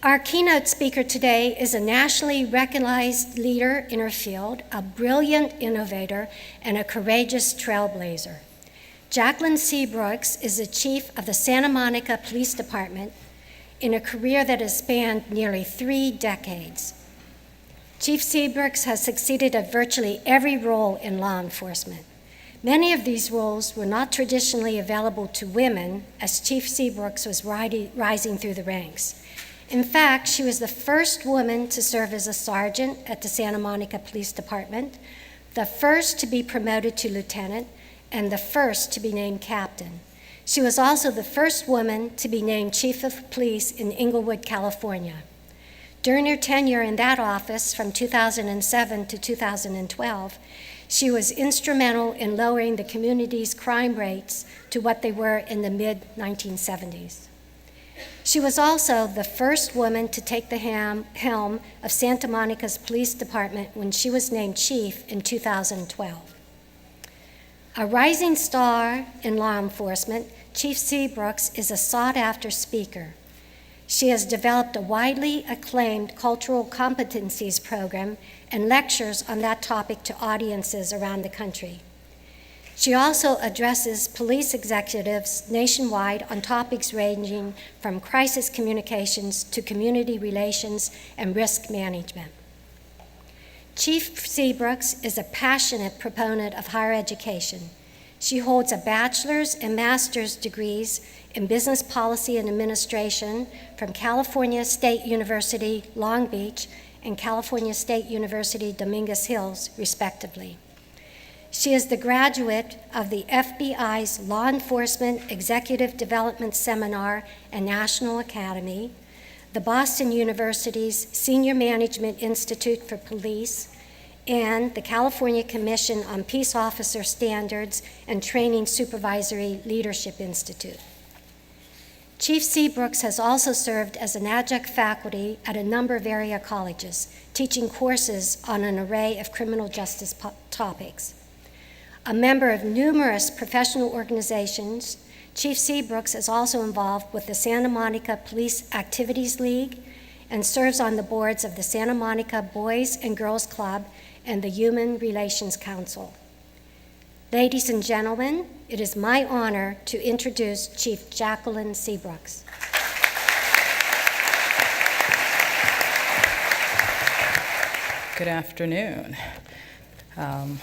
Our keynote speaker today is a nationally recognized leader in her field, a brilliant innovator, and a courageous trailblazer. Jacqueline Seabrooks is the chief of the Santa Monica Police Department in a career that has spanned nearly 3 decades. Chief Seabrooks has succeeded at virtually every role in law enforcement. Many of these roles were not traditionally available to women as Chief Seabrooks was rising through the ranks. In fact, she was the first woman to serve as a sergeant at the Santa Monica Police Department, the first to be promoted to lieutenant, and the first to be named captain. She was also the first woman to be named chief of police in Inglewood, California. During her tenure in that office from 2007 to 2012, she was instrumental in lowering the community's crime rates to what they were in the mid-1970s. She was also the first woman to take the helm of Santa Monica's police department when she was named chief in 2012. A rising star in law enforcement, Chief Seabrooks is a sought-after speaker. She has developed a widely acclaimed cultural competencies program and lectures on that topic to audiences around the country. She also addresses police executives nationwide on topics ranging from crisis communications to community relations and risk management. Chief Seabrooks is a passionate proponent of higher education. She holds a bachelor's and master's degrees in business policy and administration from California State University, Long Beach, and California State University, Dominguez Hills, respectively. She is the graduate of the FBI's Law Enforcement Executive Development Seminar and National Academy, the Boston University's Senior Management Institute for Police, and the California Commission on Peace Officer Standards and Training Supervisory Leadership Institute. Chief Seabrooks has also served as an adjunct faculty at a number of area colleges, teaching courses on an array of criminal justice topics. A member of numerous professional organizations, Chief Seabrooks is also involved with the Santa Monica Police Activities League and serves on the boards of the Santa Monica Boys and Girls Club and the Human Relations Council. Ladies and gentlemen, it is my honor to introduce Chief Jacqueline Seabrooks. Good afternoon.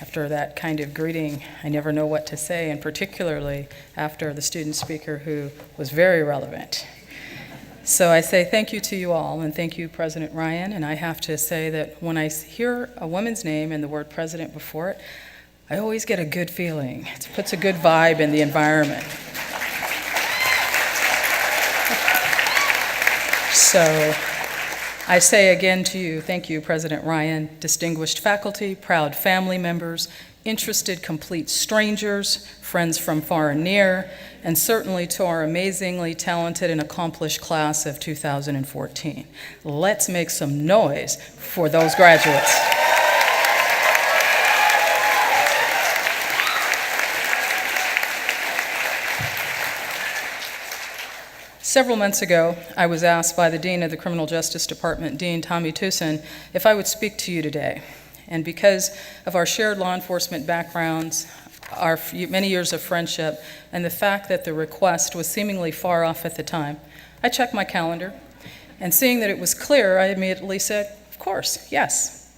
After that kind of greeting, I never know what to say, and particularly after the student speaker who was very relevant. So I say thank you to you all, and thank you, President Ryan. And I have to say that when I hear a woman's name and the word president before it, I always get a good feeling. It puts a good vibe in the environment. So I say again to you, thank you, President Ryan, distinguished faculty, proud family members, interested complete strangers, friends from far and near, and certainly to our amazingly talented and accomplished class of 2014. Let's make some noise for those graduates. Several months ago, I was asked by the Dean of the Criminal Justice Department, Dean Tommy Tucson, if I would speak to you today. And because of our shared law enforcement backgrounds, our many years of friendship, and the fact that the request was seemingly far off at the time, I checked my calendar, and seeing that it was clear, I immediately said, of course, yes.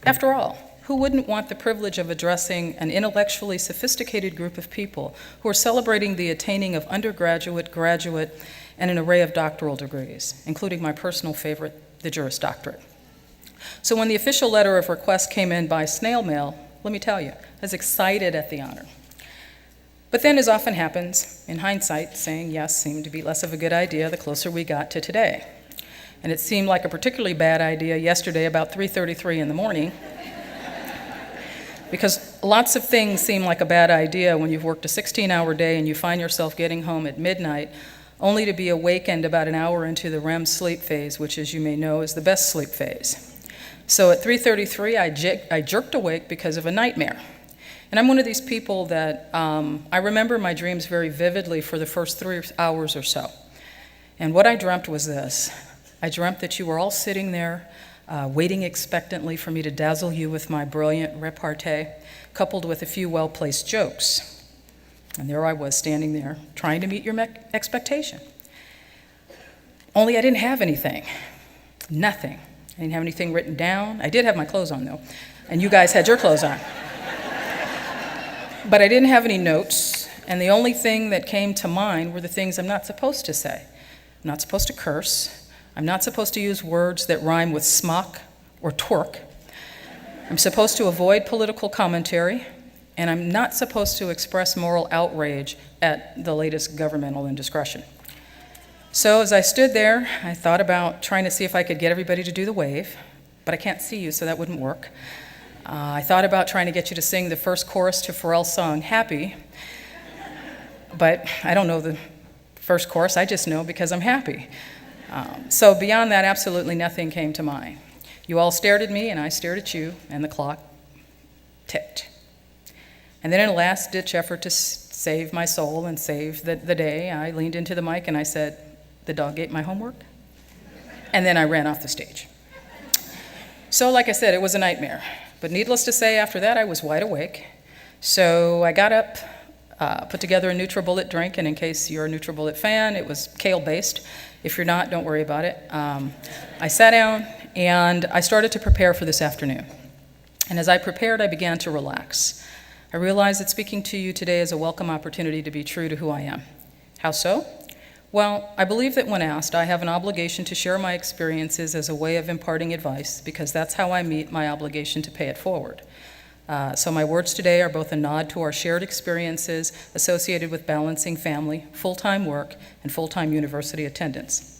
After all, who wouldn't want the privilege of addressing an intellectually sophisticated group of people who are celebrating the attaining of undergraduate, graduate, and an array of doctoral degrees, including my personal favorite, the Juris Doctorate. So when the official letter of request came in by snail mail, let me tell you, I was excited at the honor. But then, as often happens, in hindsight, saying yes seemed to be less of a good idea the closer we got to today. And it seemed like a particularly bad idea yesterday about 3:33 in the morning, because lots of things seem like a bad idea when you've worked a 16-hour day and you find yourself getting home at midnight only to be awakened about an hour into the REM sleep phase, which, as you may know, is the best sleep phase. So at 3:33, I jerked awake because of a nightmare. And I'm one of these people that I remember my dreams very vividly for the first 3 hours or so. And what I dreamt was this. I dreamt that you were all sitting there, waiting expectantly for me to dazzle you with my brilliant repartee, coupled with a few well-placed jokes. And there I was, standing there, trying to meet your expectation. Only I didn't have anything. Nothing. I didn't have anything written down. I did have my clothes on, though, and you guys had your clothes on. But I didn't have any notes, and the only thing that came to mind were the things I'm not supposed to say. I'm not supposed to curse. I'm not supposed to use words that rhyme with smock or twerk. I'm supposed to avoid political commentary, and I'm not supposed to express moral outrage at the latest governmental indiscretion. So as I stood there, I thought about trying to see if I could get everybody to do the wave, but I can't see you, so that wouldn't work. I thought about trying to get you to sing the first chorus to Pharrell's song, Happy, but I don't know the first chorus, I just know because I'm happy. So beyond that, absolutely nothing came to mind. You all stared at me, and I stared at you, and the clock ticked. And then in a last-ditch effort to save my soul and save the day, I leaned into the mic and I said, "The dog ate my homework?" And then I ran off the stage. So like I said, it was a nightmare. But needless to say, after that, I was wide awake. So I got up, put together a NutriBullet drink, and in case you're a NutriBullet fan, it was kale-based. If you're not, don't worry about it. I sat down, and I started to prepare for this afternoon. And as I prepared, I began to relax. I realized that speaking to you today is a welcome opportunity to be true to who I am. How so? Well, I believe that when asked, I have an obligation to share my experiences as a way of imparting advice, because that's how I meet my obligation to pay it forward. So my words today are both a nod to our shared experiences associated with balancing family, full-time work, and full-time university attendance.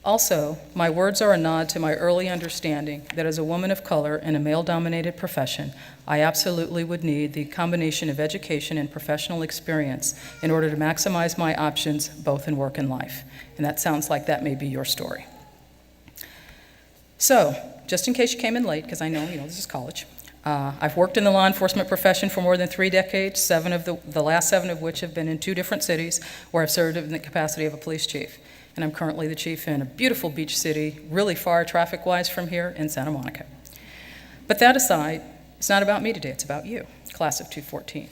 Also, my words are a nod to my early understanding that as a woman of color in a male-dominated profession, I absolutely would need the combination of education and professional experience in order to maximize my options both in work and life. And that sounds like that may be your story. So, just in case you came in late, because I know, this is college, I've worked in the law enforcement profession for more than 3 decades, the last 7 of which have been in 2 different cities where I've served in the capacity of a police chief. And I'm currently the chief in a beautiful beach city, really far traffic-wise from here, in Santa Monica. But that aside, it's not about me today, it's about you, class of 2014.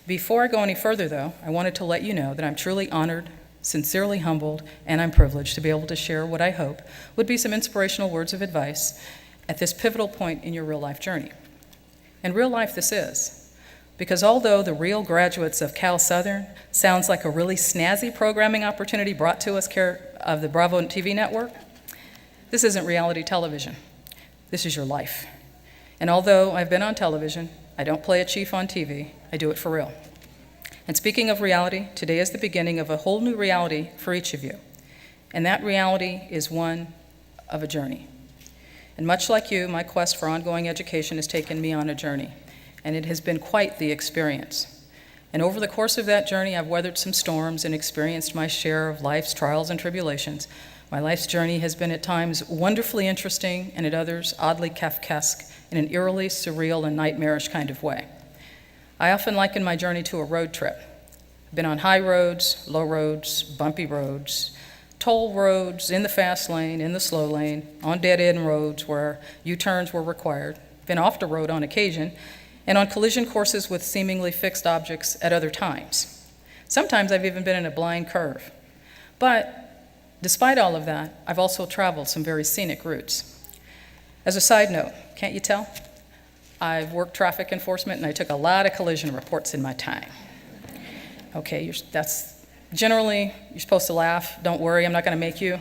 Before I go any further, though, I wanted to let you know that I'm truly honored, sincerely humbled, and I'm privileged to be able to share what I hope would be some inspirational words of advice at this pivotal point in your real-life journey. And real life this is. Because although the real graduates of CalSouthern sounds like a really snazzy programming opportunity brought to us care of the Bravo TV network, this isn't reality television. This is your life. And although I've been on television, I don't play a chief on TV, I do it for real. And speaking of reality, today is the beginning of a whole new reality for each of you. And that reality is one of a journey. And much like you, my quest for ongoing education has taken me on a journey. And it has been quite the experience. And over the course of that journey, I've weathered some storms and experienced my share of life's trials and tribulations. My life's journey has been at times wonderfully interesting and at others oddly Kafkaesque in an eerily surreal and nightmarish kind of way. I often liken my journey to a road trip. I've been on high roads, low roads, bumpy roads, toll roads, in the fast lane, in the slow lane, on dead-end roads where U-turns were required, been off the road on occasion, and on collision courses with seemingly fixed objects at other times. Sometimes I've even been in a blind curve. But despite all of that, I've also traveled some very scenic routes. As a side note, can't you tell? I've worked traffic enforcement and I took a lot of collision reports in my time. Okay, that's generally, you're supposed to laugh. Don't worry, I'm not gonna make you.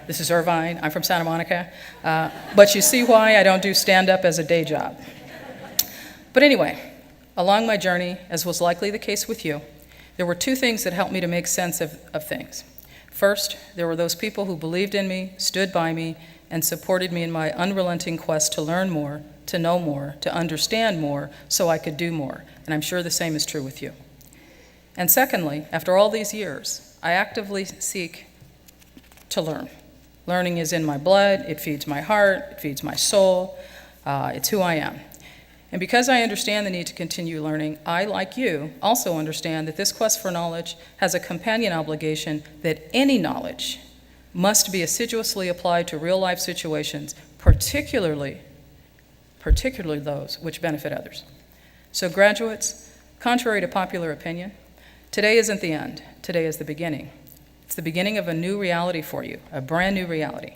This is Irvine, I'm from Santa Monica. But you see why I don't do stand-up as a day job. But anyway, along my journey, as was likely the case with you, there were 2 things that helped me to make sense of things. First, there were those people who believed in me, stood by me, and supported me in my unrelenting quest to learn more, to know more, to understand more, so I could do more. And I'm sure the same is true with you. And secondly, after all these years, I actively seek to learn. Learning is in my blood, it feeds my heart, it feeds my soul, it's who I am. And because I understand the need to continue learning, I, like you, also understand that this quest for knowledge has a companion obligation that any knowledge must be assiduously applied to real-life situations, particularly those which benefit others. So graduates, contrary to popular opinion, today isn't the end. Today is the beginning. It's the beginning of a new reality for you, a brand new reality.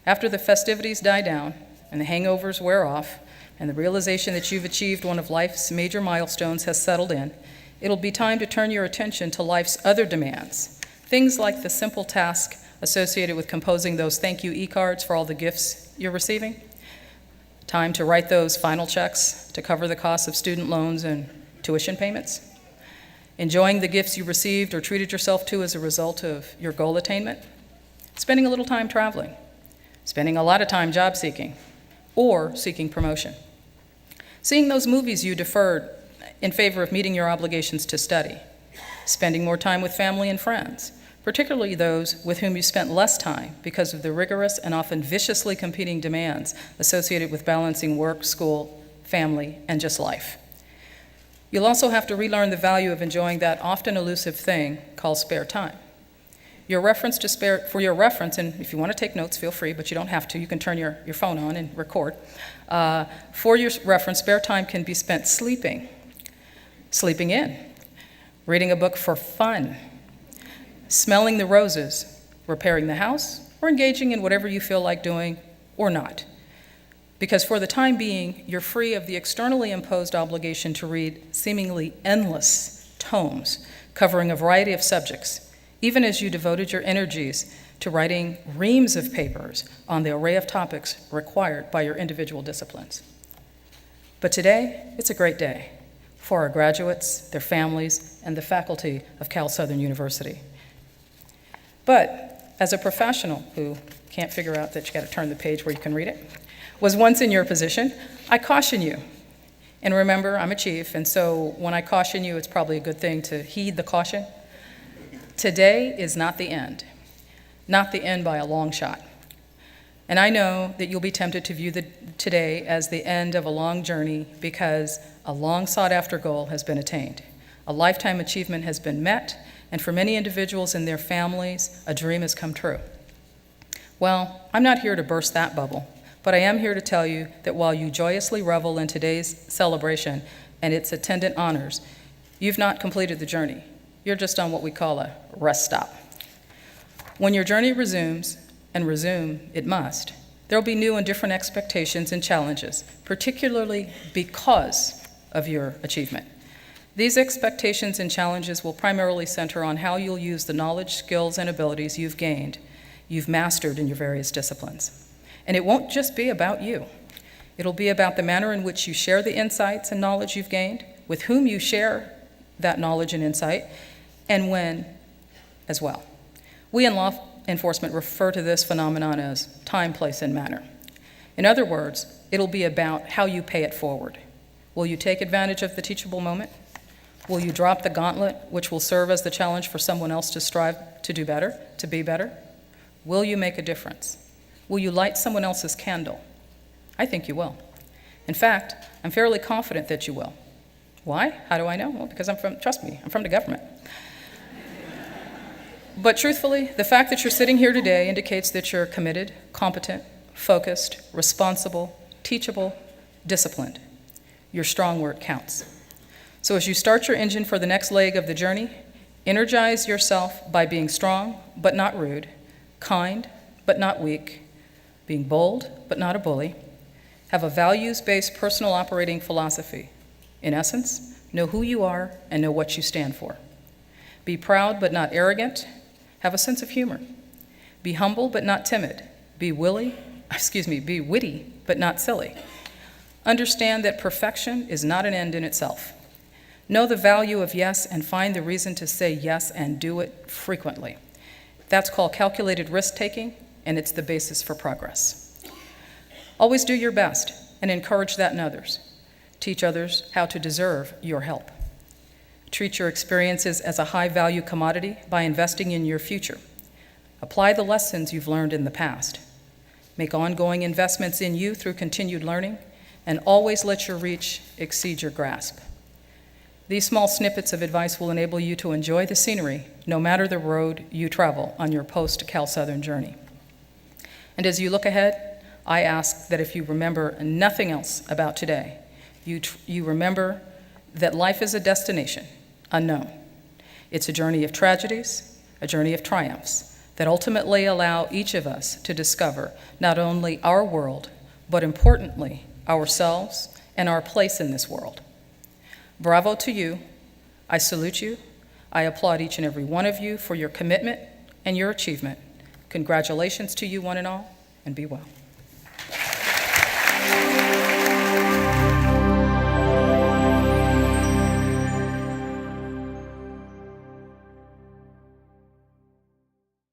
After the festivities die down and the hangovers wear off and the realization that you've achieved one of life's major milestones has settled in, it'll be time to turn your attention to life's other demands, things like the simple task associated with composing those thank you e-cards for all the gifts you're receiving, time to write those final checks to cover the costs of student loans and tuition payments, enjoying the gifts you received or treated yourself to as a result of your goal attainment, spending a little time traveling, spending a lot of time job seeking, or seeking promotion, seeing those movies you deferred in favor of meeting your obligations to study, spending more time with family and friends, particularly those with whom you spent less time because of the rigorous and often viciously competing demands associated with balancing work, school, family, and just life. You'll also have to relearn the value of enjoying that often elusive thing called spare time. For your reference, and if you want to take notes, feel free, but you don't have to. You can turn your phone on and record. For your reference, spare time can be spent sleeping in, reading a book for fun, smelling the roses, repairing the house, or engaging in whatever you feel like doing or not. Because for the time being, you're free of the externally imposed obligation to read seemingly endless tomes covering a variety of subjects, even as you devoted your energies to writing reams of papers on the array of topics required by your individual disciplines. But today, it's a great day for our graduates, their families, and the faculty of CalSouthern University. But as a professional who can't figure out that you got to turn the page where you can read it, was once in your position, I caution you. And remember, I'm a chief, and so when I caution you, it's probably a good thing to heed the caution. Today is not the end by a long shot. And I know that you'll be tempted to view today as the end of a long journey because a long sought-after goal has been attained. A lifetime achievement has been met, and for many individuals and their families, a dream has come true. Well, I'm not here to burst that bubble, but I am here to tell you that while you joyously revel in today's celebration and its attendant honors, you've not completed the journey. You're just on what we call a rest stop. When your journey resumes, and resume it must, there will be new and different expectations and challenges, particularly because of your achievement. These expectations and challenges will primarily center on how you'll use the knowledge, skills, and abilities you've mastered in your various disciplines. And it won't just be about you. It'll be about the manner in which you share the insights and knowledge you've gained, with whom you share that knowledge and insight, and when as well. We in law enforcement refer to this phenomenon as time, place, and manner. In other words, it'll be about how you pay it forward. Will you take advantage of the teachable moment? Will you drop the gauntlet, which will serve as the challenge for someone else to strive to do better, to be better? Will you make a difference? Will you light someone else's candle? I think you will. In fact, I'm fairly confident that you will. Why? How do I know? Well, because trust me, I'm from the government. But truthfully, the fact that you're sitting here today indicates that you're committed, competent, focused, responsible, teachable, disciplined. You're strong where it counts. So as you start your engine for the next leg of the journey, energize yourself by being strong but not rude, kind but not weak, being bold but not a bully, have a values-based personal operating philosophy. In essence, know who you are and know what you stand for. Be proud but not arrogant. Have a sense of humor. Be humble but not timid. Be witty but not silly. Understand that perfection is not an end in itself. Know the value of yes and find the reason to say yes and do it frequently. That's called calculated risk-taking, and it's the basis for progress. Always do your best and encourage that in others. Teach others how to deserve your help. Treat your experiences as a high-value commodity by investing in your future. Apply the lessons you've learned in the past. Make ongoing investments in you through continued learning, and always let your reach exceed your grasp. These small snippets of advice will enable you to enjoy the scenery no matter the road you travel on your post-CalSouthern journey. And as you look ahead, I ask that if you remember nothing else about today, you remember that life is a destination, unknown. It's a journey of tragedies, a journey of triumphs that ultimately allow each of us to discover not only our world, but importantly, ourselves and our place in this world. Bravo to you. I salute you. I applaud each and every one of you for your commitment and your achievement. Congratulations to you one and all, and be well.